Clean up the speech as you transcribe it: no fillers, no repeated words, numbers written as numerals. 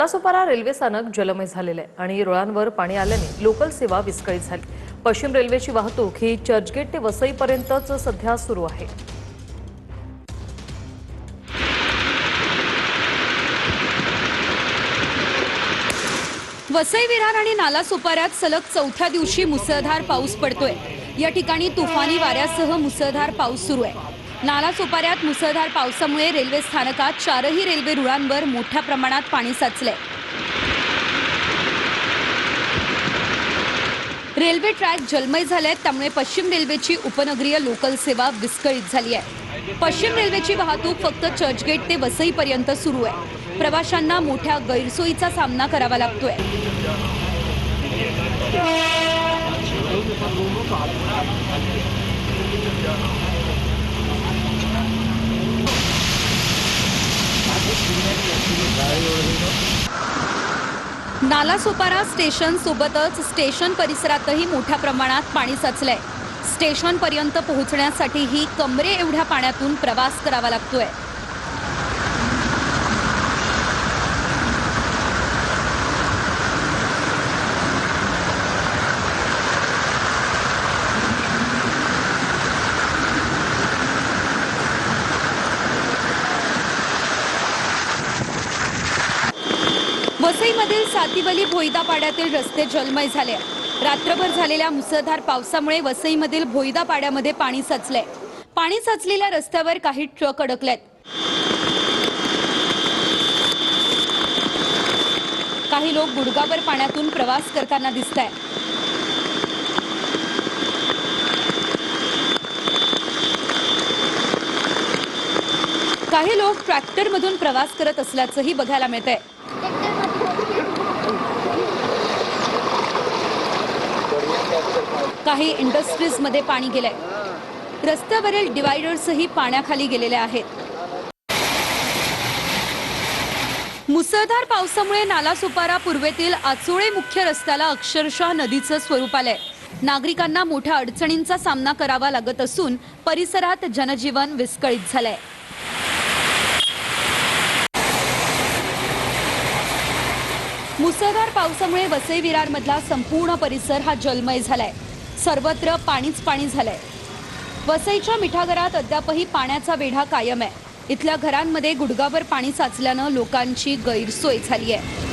Nalasopara railway स्थानक जलमय झालेले आहे आणि रुळांवर पाणी आल्याने लोकल सेवा विस्कळीत झाली। पश्चिम रेल्वेची वाहतूक ही चर्चगेट ते वसईपर्यंतच सध्या सुरू आहे। वसई विरार आणि नालासोपाऱ्यात सलग चौथ्या दिवशी मुसळधार पाऊस पडतोय। या ठिकाणी तुफानी वाऱ्यासह मुसळधार पाऊस सुरू आहे। नालासोपाऱ्यात मुसळधार पावसामुळे रेल्वे स्थानकात चारही रेल्वे रुळांवर मोठ्या प्रमाणात पाणी साचले। रेल्वे ट्रॅक जलमय झालेत, त्यामुळे पश्चिम रेल्वेची उपनगरीय लोकल सेवा विस्कळीत झाली आहे। पश्चिम रेल्वेची वाहतूक फक्त चर्चगेट ते वसईपर्यंत सुरू आहे। प्रवाशांना मोठ्या गैरसोयीचा सामना करावा लागतोय। नालासोपारा स्टेशन सोबतच स्टेशन परिसरातही मोठ्या प्रमाणात पाणी साचलंय। स्टेशन पर्यंत पोहोचण्यासाठीही कमरे एवढ्या पाण्यातून प्रवास करावा लागतोय। वसईमधील सातीवली भोईदा पाड्यातील रस्ते जलमय झाले। रात्रभर झालेल्या मुसळधार पावसामुळे वसईमधील भोईदा पाड्यामध्ये पाणी साचले। पाणी साचलेल्या रस्त्यावर काही ट्रक अडकलेत। काही लोक गुडघाभर पाण्यातून प्रवास करताना दिसतायत। काही लोक ट्रॅक्टरमधून प्रवास करत असल्याचंही बघायला मिळतंय। काही इंडस्ट्रीज मध्ये पाणी गेलंय। रस्त्यावरील डिवायडर्सही पाण्याखाली गेलेले आहेत। मुसळधार पावसामुळे नालासोपारा पूर्वेतील आचोळे मुख्य रस्त्याला अक्षरशः नदीचं स्वरूप आलंय। नागरिकांना मोठ्या अडचणींचा सामना करावा लागत असून परिसरात जनजीवन विस्कळीत झालंय। मुसळधार पावसामुळे वसई विरार मधला संपूर्ण परिसर हा जलमय झालाय। सर्वत्र पाणीच पाणी झालंय। वसईच्या मिठागरात अद्यापही पाण्याचा वेढा कायम आहे। इथल्या घरांमध्ये गुडघाभर पाणी साचल्यानं लोकांची गैरसोय झाली आहे।